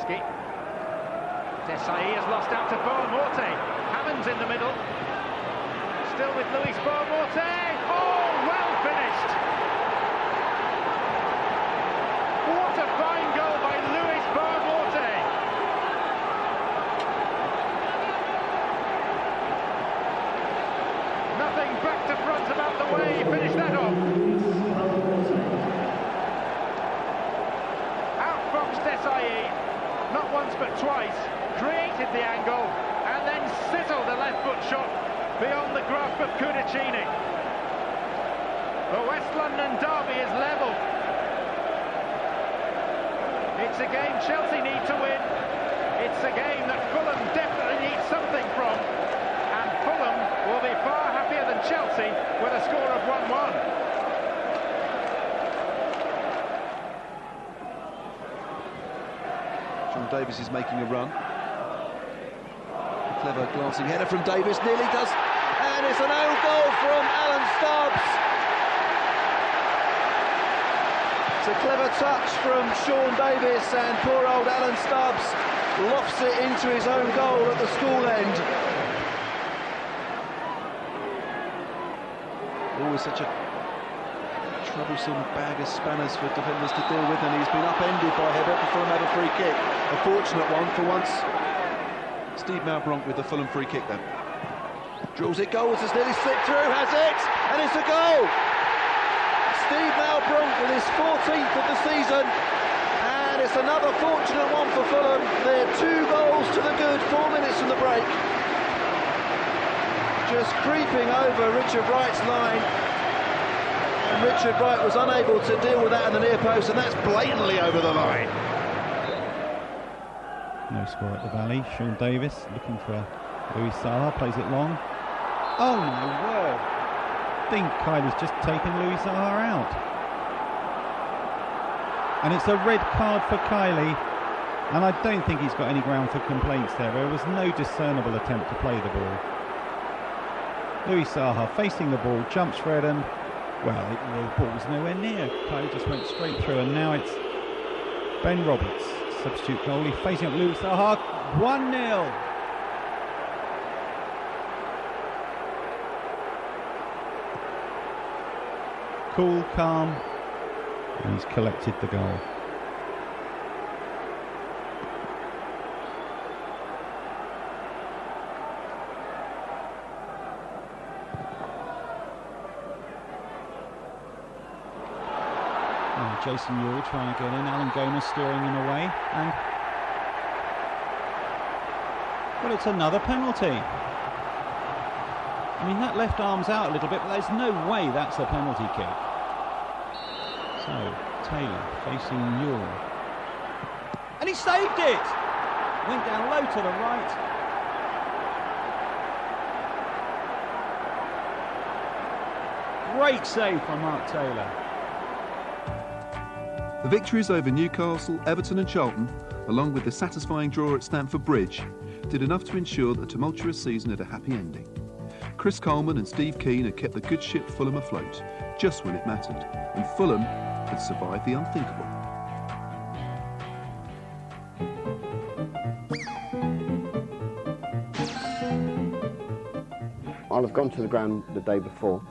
Tarkowski. Desai has lost out to Boamorte. Hammond's in the middle. Still with Luis Boamorte. Oh, well finished! What a fine goal by Luis Boamorte! Nothing back to front about the way he finished that off. Outfoxed Desai, not once but twice, created the angle and then sizzled a left foot shot beyond the grasp of Cudicini. The West London derby is level. It's a game Chelsea need to win. It's a game that Fulham definitely needs something from. And Fulham will be far happier than Chelsea with a score of 1-1. Sean Davis is making a run. A clever glancing header from Davis, nearly does, and it's an own goal from Alan Stubbs. It's a clever touch from Sean Davis, and poor old Alan Stubbs lofts it into his own goal at the school end. Always such a troublesome bag of spanners for defenders to deal with, and he's been upended by Hibbert before he had a free kick. A fortunate one for once. Steve Malbronk with the Fulham free kick then. Drills it, goals, has nearly slipped through, has it, and it's a goal! Steve Malbronk with his 14th of the season, and it's another fortunate one for Fulham. They're 2 goals to the good, 4 minutes from the break. Just creeping over Richard Wright's line, and Richard Wright was unable to deal with that in the near post, and that's blatantly over the line. No score at the Valley. Sean Davis looking for Luis Zaha, plays it long. Oh my word! I think Kylie's just taken Luis Zaha out. And it's a red card for Kylie, and I don't think he's got any ground for complaints there. There was no discernible attempt to play the ball. Luis Zaha facing the ball, jumps for it, and well, the ball was nowhere near. Kylie just went straight through, and now it's Ben Roberts, substitute goalie, facing up Luis Zaha. 1-0. Cool, calm, and he's collected the goal. Jason Ewell trying to get in, Alan Gomez steering him away, and well, it's another penalty. I mean, that left arm's out a little bit, but there's no way that's a penalty kick. So, Taylor facing Ewell, and he saved it! Went down low to the right. Great save from Mark Taylor. The victories over Newcastle, Everton and Charlton, along with the satisfying draw at Stamford Bridge, did enough to ensure that the tumultuous season had a happy ending. Chris Coleman and Steve Keane had kept the good ship Fulham afloat, just when it mattered, and Fulham had survived the unthinkable. I'll have gone to the ground the day before,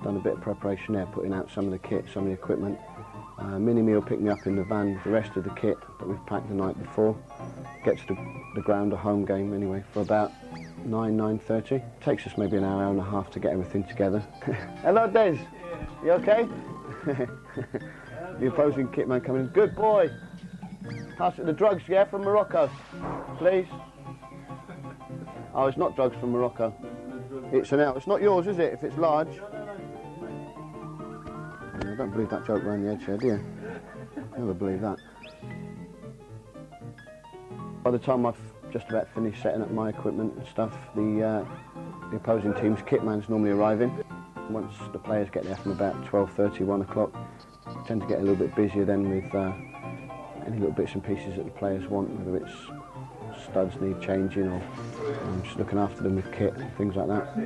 done a bit of preparation there, putting out some of the kit, some of the equipment. Mini-Me will pick me up in the van with the rest of the kit that we've packed the night before. Get to the ground, a home game anyway, for about 9:30. Takes us maybe an hour and a half to get everything together. Hello, Des. You okay? The opposing kitman coming in. Good boy. Pass it the drugs, yeah, from Morocco, please. Oh, it's not drugs from Morocco. It's an L. It's not yours, is it? If it's large. I don't believe that joke around the edge here, do you? Never believe that. By the time I've just about finished setting up my equipment and stuff, the opposing team's kitman's normally arriving. Once the players get there from about 12:30, 1 o'clock, I tend to get a little bit busier then with any little bits and pieces that the players want, whether it's studs need changing or just looking after them with kit and things like that.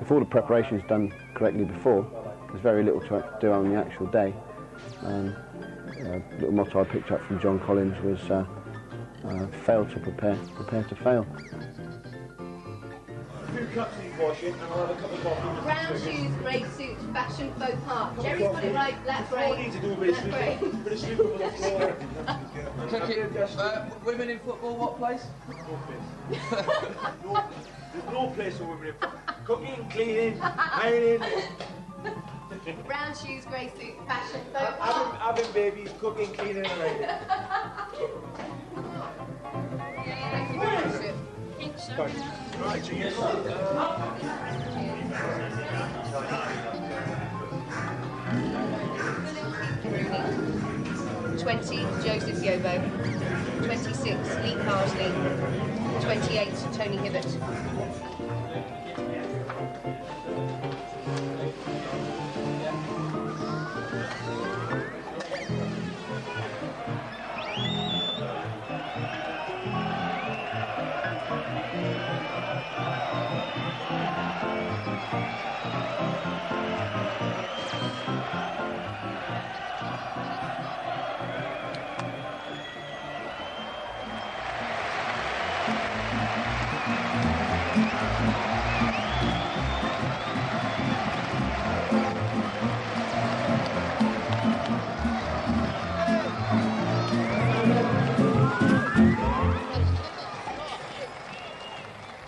If all the preparation is done correctly before, there's very little to do on the actual day. little motto I picked up from John Collins was fail to prepare, prepare to fail. Brown shoes, grey suit, fashion faux pas. Jerry's got it right, black grey. Women in football, what place? There's no place for women in football. Cooking, cleaning, ironing. Brown shoes, grey suit, fashion faux pas. Having babies, cooking, cleaning, and ironing. Thank you very much. Pink shirt. Right, cheers. 20, Joseph Yobo. 26, Lee Carsley. 28, Tony Hibbert.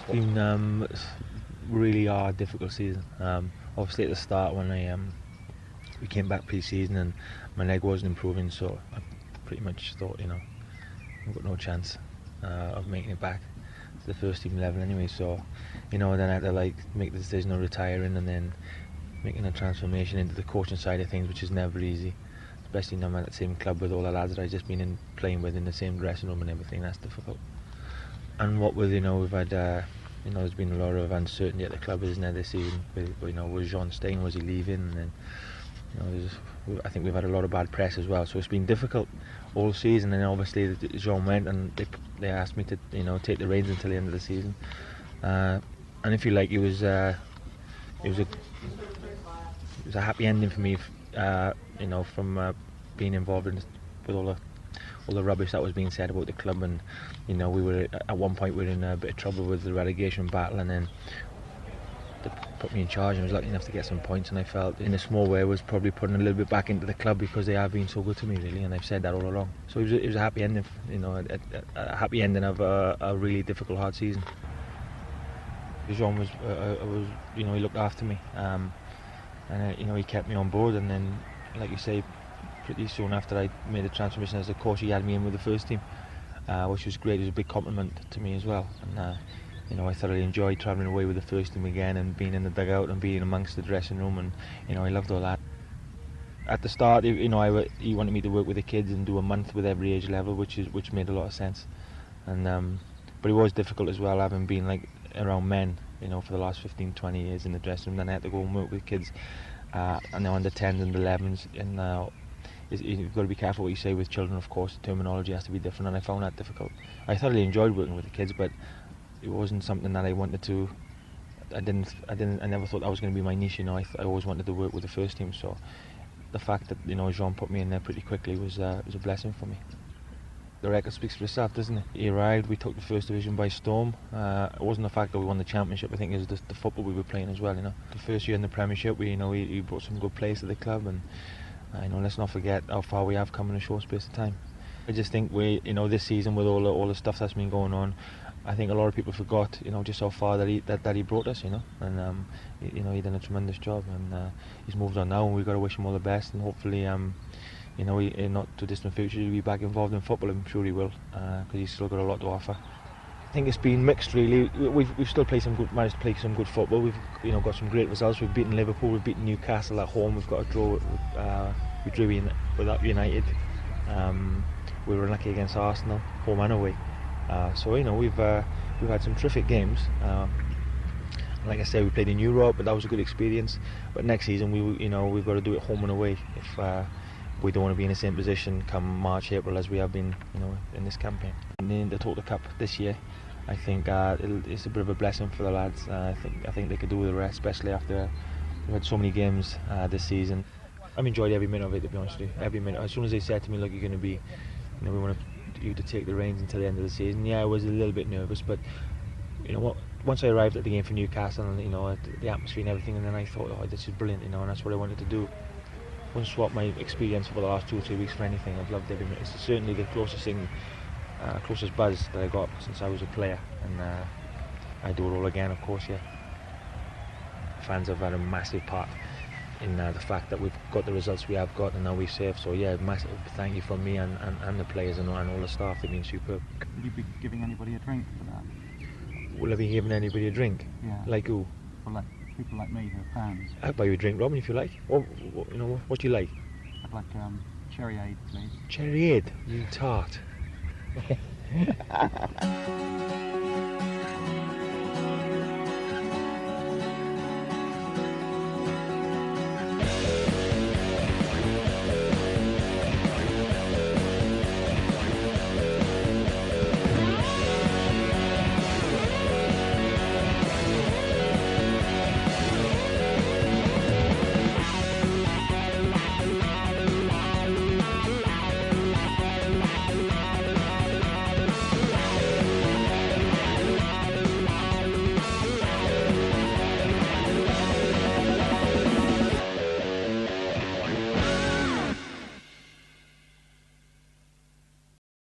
It's been really hard, difficult season. Obviously at the start when we came back pre-season and my leg wasn't improving, so I pretty much thought, I've got no chance of making it back to the first team level anyway. So, then I had to make the decision of retiring and then making a transformation into the coaching side of things, which is never easy, especially when I'm at the same club with all the lads that I've just been playing with in the same dressing room and everything. That's difficult. And what with we've had there's been a lot of uncertainty at the club, isn't there, this season? Was Jean staying, was he leaving? And then I think we've had a lot of bad press as well, so it's been difficult all season. And obviously Jean went and they asked me to take the reins until the end of the season, and if you like, it was a happy ending for me, from being involved with all the rubbish that was being said about the club. And we were at one point we were in a bit of trouble with the relegation battle, and then they put me in charge and I was lucky enough to get some points, and I felt in a small way I was probably putting a little bit back into the club because they have been so good to me, really, and I've said that all along. So it was a happy ending, a happy ending of a really difficult, hard season. Jean was he looked after me, and he kept me on board, and then, like you say, pretty soon after I made the transformation as a coach, he had me in with the first team, which was great. It was a big compliment to me as well, and I thoroughly enjoyed travelling away with the first team again and being in the dugout and being amongst the dressing room, and I loved all that. At the start, he wanted me to work with the kids and do a month with every age level, which made a lot of sense, and but it was difficult as well, having been around men for the last 15-20 years in the dressing room. Then I had to go and work with kids and under 10s and 11s, and you've got to be careful what you say with children, of course. The terminology has to be different, and I found that difficult. I thoroughly enjoyed working with the kids, but it wasn't something that I wanted to. I never thought that was going to be my niche. I always wanted to work with the first team. So the fact that Jean put me in there pretty quickly was a blessing for me. The record speaks for itself, doesn't it? He arrived, we took the first division by storm. It wasn't the fact that we won the championship. I think it was the football we were playing as well. The first year in the Premiership, he brought some good players to the club, and let's not forget how far we have come in a short space of time. I just think this season, with all the stuff that's been going on, I think a lot of people forgot, just how far that he brought us, and he done a tremendous job, and he's moved on now, and we've got to wish him all the best, and hopefully, in not too distant future, he'll be back involved in football. I'm sure he will, because he's still got a lot to offer. I think it's been mixed, really. We've still managed to play some good football. We've got some great results. We've beaten Liverpool, we've beaten Newcastle at home. We've got a draw. We drew with United. We were unlucky against Arsenal, home and away. So we've had some terrific games. Like I said, we played in Europe, but that was a good experience. But next season, we've got to do it home and away if we don't want to be in the same position come March, April as we have been, in this campaign. And in the Total Cup this year, I think it's a bit of a blessing for the lads. I think they could do with the rest, especially after we've had so many games this season. I've enjoyed every minute of it, to be honest with you. Every minute. As soon as they said to me, look, you're going to be, we want you to take the reins until the end of the season. Yeah, I was a little bit nervous, but once I arrived at the game for Newcastle, and the atmosphere and everything, and then I thought, oh, this is brilliant, and that's what I wanted to do. I wouldn't swap my experience for the last 2 or 3 weeks for anything. I've loved every minute. It's certainly the closest buzz that I got since I was a player, and I do it all again, of course. Yeah, fans have had a massive part in the fact that we've got the results we have got and now we've saved. So yeah, massive thank you from me and the players and all the staff. They've been superb. Will you be giving anybody a drink for that? Will I be giving anybody a drink? Yeah. Like who? Well, like people like me who are fans. I'll buy you a drink, Robin, if you like. What do you like? I'd like Cherryade, please. Cherryade, you tart.